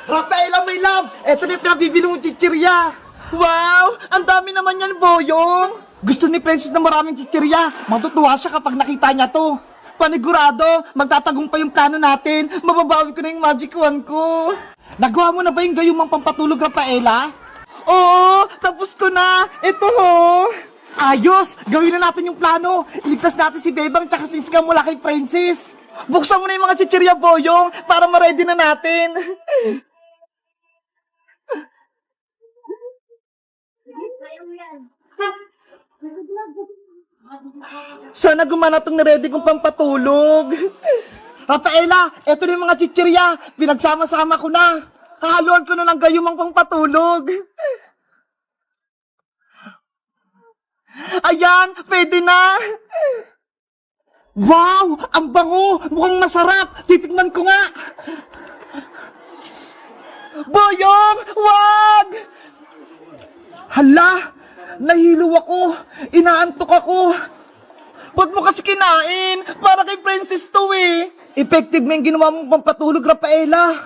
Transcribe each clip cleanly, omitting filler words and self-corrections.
Rafaela, my love! Eto na yung pinabibili mong chichirya! Wow! Ang dami naman yan, Boyong! Gusto ni Princess na maraming chichirya. Matutuwa siya kapag nakita niya to. Panigurado, magtatagumpay yung plano natin. Mababawi ko na yung magic wand ko. Nagawa mo na ba yung gayumang pampatulog, Rafaela? Oo, tapos ko na. Ito ho. Ayos! Gawin na natin yung plano. Iligtas natin si Bebang tsaka si Iska mula kay Princess. Buksan mo na yung mga chichirya, Boyong, para ma-ready na natin. Sana gumana tong na-ready kong pampatulog. Rafaela, eto na yung mga chichirya. Pinagsama-sama ko na. Hahaluan ko na ng gayumang pampatulog. Ayan, pwede na. Wow, ang bango. Mukhang masarap. Titignan ko nga. Boyong, wag! Hala, nahilo ako. Inaantok ako. Ba't mo kasi kinain? Para kay Princess to eh. Effective mo yung ginawa mong pampatulog, Rafaela.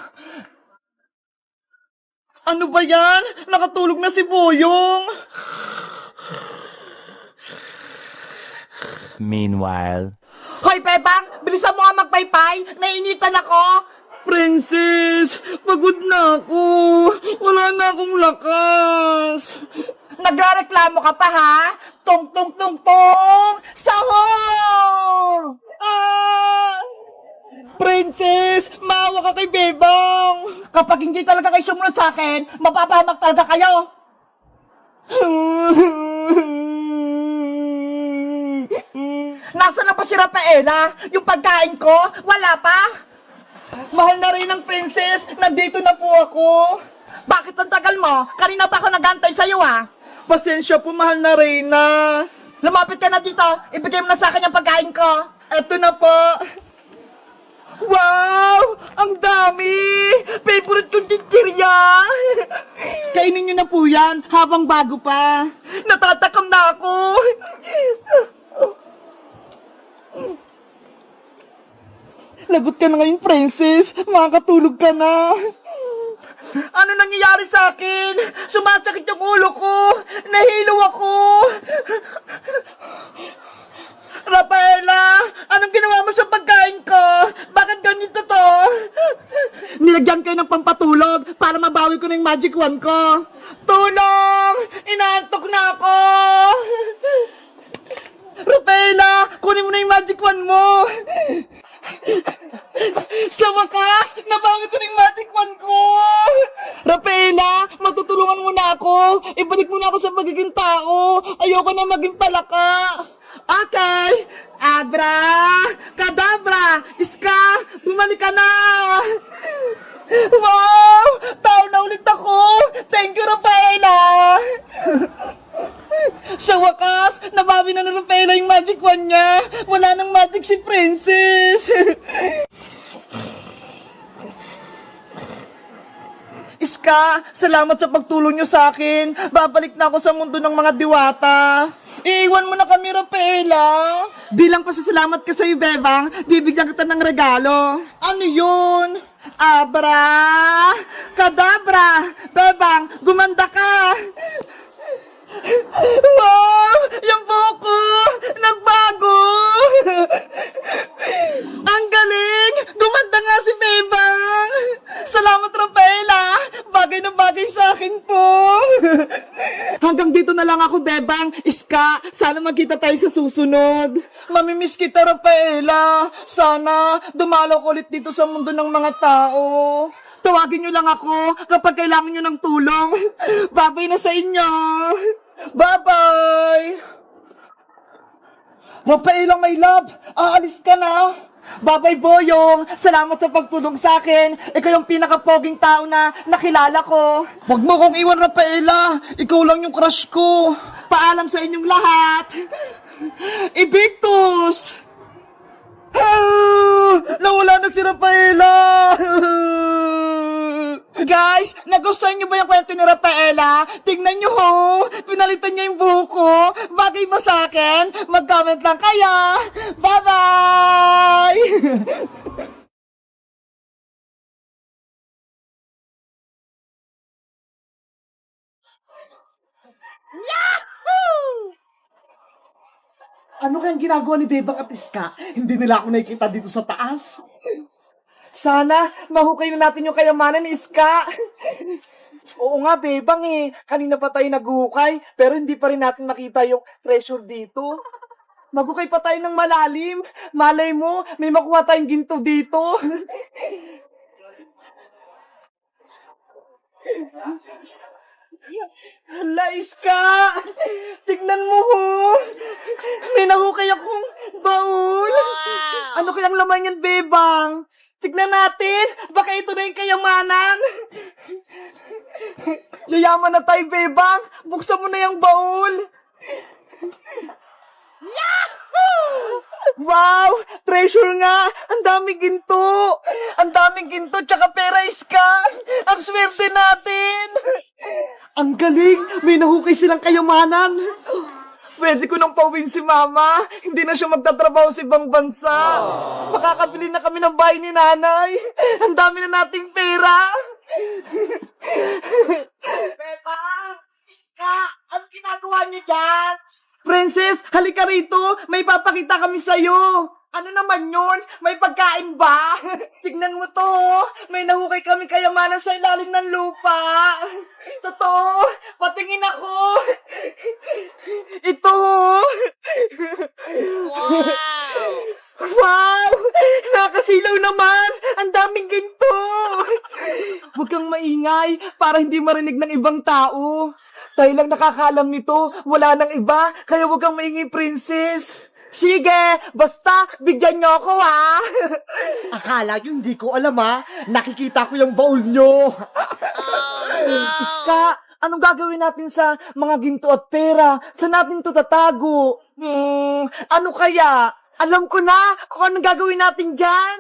Ano ba yan? Nakatulog na si Boyong. Meanwhile. Hoy, Bebang! Bilisan mo nga magpaypay! Nainitan ako! Princess! Pagod na ako! Wala na akong lakas! Nagreklamo ka pa, ha? Tong, tong, tong, tong! Sahur! Ah! Princess! Maawa ka kay Bebang! Kapag hindi talaga kayo sumunod sa akin, mapapahamak talaga kayo! Nasaan na pa si Rafaela? Yung pagkain ko? Wala pa? Mahal na rin ang Princess! Nandito na po ako! Bakit ang tagal mo? Kanina pa ako nagantay sa'yo ah! Pasensya po, mahal na Reyna! Lumapit ka na dito! Ibigay mo na sa akin yung pagkain ko! Eto na po! Wow! Ang dami! Favorite kong chichirya! Kainin nyo na po yan habang bago pa! Natatakam na ako! Lagot ka na ngayon, Princess. Makakatulog ka na. Ano nangyayari sa akin? Sumasakit yung ulo ko. Nahilo ako. Rafaela, anong ginawa mo sa pagkain ko? Bakit ganito to? Nilagyan kayo ng pampatulog para mabawi ko na yung magic wand ko. Tulong! Inaantok na ako! Rafaela, kunin mo na yung magic wand mo. Sa wakas, nabangon ko na yung magic wand ko! Rafaela, matutulungan mo na ako! Ibalik mo na ako sa magiging tao! Ayoko na maging palaka! Okay! Abra! Kadabra! Iska! Bumalik ka na! Wow! Tao na ulit ako! Thank you, Rafaela! Sa wakas, nabawi na ng Rafaela yung magic wand niya. Wala nang magic si Princess. Iska, salamat sa pagtulong niyo sa akin. Babalik na ako sa mundo ng mga diwata. Iiwan mo na kami, Rafaela. Bilang pasasalamat ka sa'yo, Bebang, bibigyan kita ng regalo. Ano yun? Abra! Kadabra! Bebang, gumanda ka! Wow! Yung buko! Nagbago! Ang galing! Gumanda nga si Bebang! Salamat, Rafaela! Bagay na bagay sa akin po! Hanggang dito na lang ako, Bebang. Iska, sana magkita tayo sa susunod. Mamimiss kita, Rafaela. Sana dumalo ko ulit dito sa mundo ng mga tao. Tawagin nyo lang ako kapag kailangan nyo ng tulong. Babay na sa inyo. Bye-bye! Rafaela, my love, aalis ka na. Bye-bye, Boyong. Salamat sa pagtulong sa akin. Ikaw yung pinakapoging tao na nakilala ko. Huwag mo kong iwan, Rafaela. Ikaw lang yung crush ko. Paalam sa inyong lahat. Evictus! Nawala na si Rafaela! Guys, nagustuhan niyo ba yung kwento ni Rafaela? Tingnan niyo ho! Pinalitan niya yung buko. Bagay ba sa akin? Mag-comment lang kayo. Bye-bye! Ano kayang ginagawa ni Bebang at Iska? Hindi nila ako nakikita dito sa taas. Sana, mahukay na natin yung kayamanan ni Iska. Oo nga, Bebang eh. Kanina pa tayo naghuhukay, pero hindi pa rin natin makita yung treasure dito. Maghukay pa tayo ng malalim. Malay mo, may makuha tayong ginto dito. Hala, Iska! Tignan mo ho! May nahukay akong baul! Ano kayang laman yan, Bebang? Tignan natin! Baka ito na yung kayamanan! Yayaman na tayo, Bebang! Buksan mo na yung baul! Wow! Treasure nga! Ang daming ginto! Ang daming ginto tsaka pera, Iska! Ang swerte natin! Ang galing! May nahukay silang kayamanan! Pwede ko nang pauwiin si Mama. Hindi na siya magtatrabaho sa ibang bansa. Makakabili na kami ng bahay ni Nanay. Ang dami na nating pera. Pepa! Iska! Ano ginagawa niyo dyan? Princess, halika rito. May papakita kami sa'yo. Ano naman yun? May pagkain ba? Tignan mo to. May nahukay kami kayamanan sa ilalim ng lupa. Totoo. Patingin ako. Ito. Wow! Wow! Nakasilaw naman! Ang daming ginto! Huwag kang maingay para hindi marinig ng ibang tao. Tayo lang nakakaalam nito. Wala nang iba. Kaya huwag kang maingay, Princess. Sige, basta bigyan niyo ako, ha? Akala niyo hindi ko alam, ha? Nakikita ko yung baul niyo. Iska, anong gagawin natin sa mga ginto at pera? Saan natin ito tatago? Ano kaya? Alam ko na kung anong gagawin natin dyan.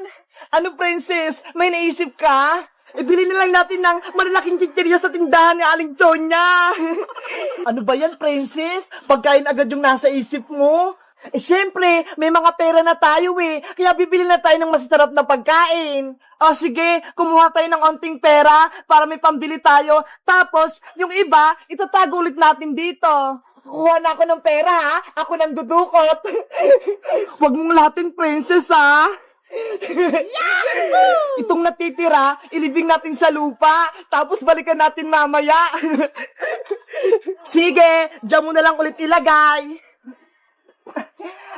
Ano, Princess? May naisip ka? Ibili na lang natin ng malalaking chichirya sa tindahan ni Aling Sonia. Ano ba yan, Princess? Pagkain agad yung nasa isip mo? Eh, syempre, may mga pera na tayo eh. Kaya bibili na tayo ng masasarap na pagkain. O sige, kumuha tayo ng onting pera para may pambili tayo. Tapos, yung iba, itatago ulit natin dito. Kuha na ako ng pera, ha? Ako nang dudukot. Huwag mong lahatin, Princess, ha? Itong natitira, ilibing natin sa lupa. Tapos balikan natin mamaya. Sige, dyan mo na lang ulit ilagay.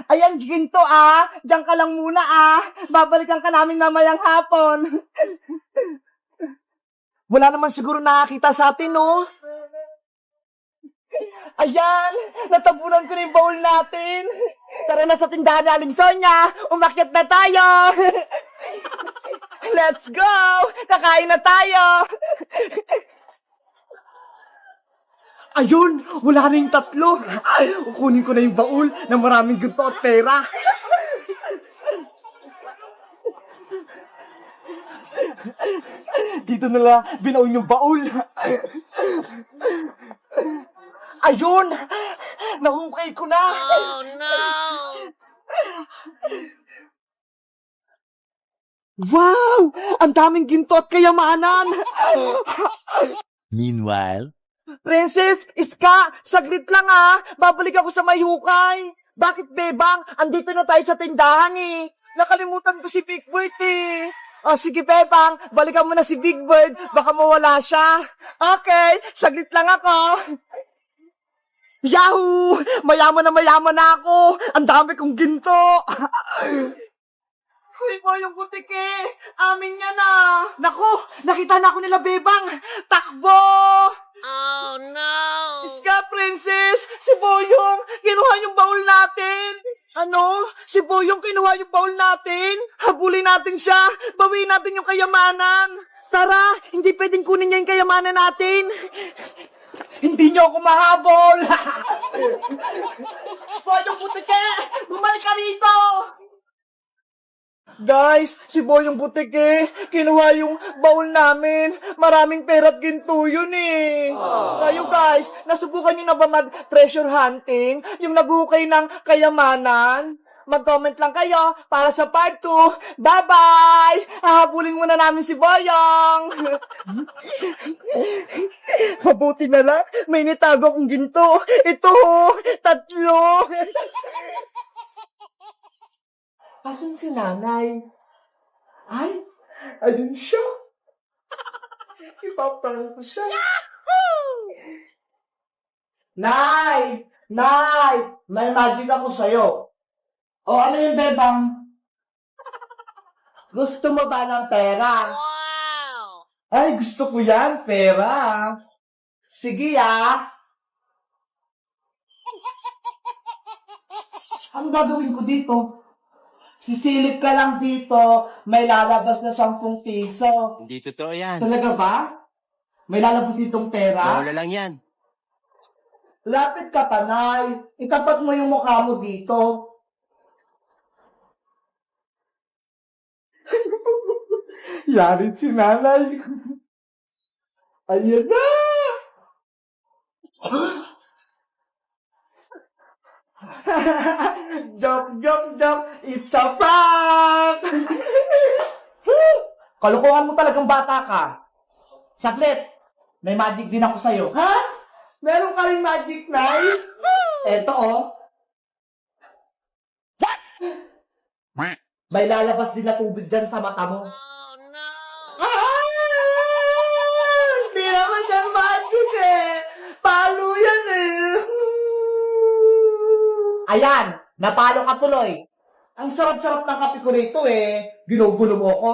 Ayan, ginto, ah. Diyan ka lang muna, ah. Babalikan ka namin mamayang hapon. Wala naman siguro nakakita sa atin, no? Ayan, natabunan ko na yung baul natin. Tara na sa tindahan ni Aling Sonia. Umakyat na tayo. Let's go! Kakain na tayo. Ayun, wala na yung tatlo. Kukunin ko na yung baul na maraming ginto at pera. Dito na lang binaon yung baul. Ayun! Nahukay ko na! Oh no! Wow! Ang daming ginto at kayamanan! Meanwhile, Princess, Iska, saglit lang ah! Babalik ako sa may hukay! Bakit, Bebang? Andito na tayo sa tindahan eh! Nakalimutan ko si Big Bird eh! O sige, Bebang, balikan mo na si Big Bird, baka mawala siya. Okay, saglit lang ako. Yahoo! Mayaman na ako! Ang dami kong ginto! Uy, Boyong Butike! Amin yan ah! Naku! Nakita na ako nila, Bebang! Takbo! Oh no! Iska, Princess! Si Boyong! Kinuha yung baul natin! Ano? Si Boyong kinuha yung baul natin? Habulin natin siya! Bawiin natin yung kayamanan! Tara! Hindi pwedeng kunin niya yung kayamanan natin! Hindi niyo ako mahabol! Boyong Butike! Bumalik ka rito! Guys, si Boyong Butike, kinuha yung baul namin. Maraming pera at ginto yun eh. Kayo guys, nasubukan nyo na ba mag-treasure hunting? Yung naghukay ng kayamanan? Mag-comment lang kayo para sa part 2. Bye-bye! Hahabulin muna namin si Boyong! Mabuti na lang, may nitago akong ginto. Ito, 3. Asan si nanay? Ay, ayun siya. Ipaparang ko siya. Nay! Nay! May magic ako sa'yo. O ano yung bebang? Gusto mo ba ng pera? Wow! Ay, gusto ko yan, pera. Sige Ang gagawin ko dito? Sisilip ka lang dito, may lalabas na 10 piso. Hindi totoo yan. Talaga ba? May lalabas ditong pera? Bola lang yan. Lapit ka, panay. Itapat mo yung mukha mo dito. Yarit si nanay. Ayan na! Joke. It's a prank! Kalukuhan mo talagang bata ka. Saglit, may magic din ako sa'yo. Ha? Meron ka rin magic, Nay? Eto, oh. What? May lalabas din na tubig dyan sa mata mo. Oh no! Hindi naman yan magic Palo yan Ayan, napalo ka tuloy. Ang sarap-sarap ng kape ko rito Ginugulo mo ko.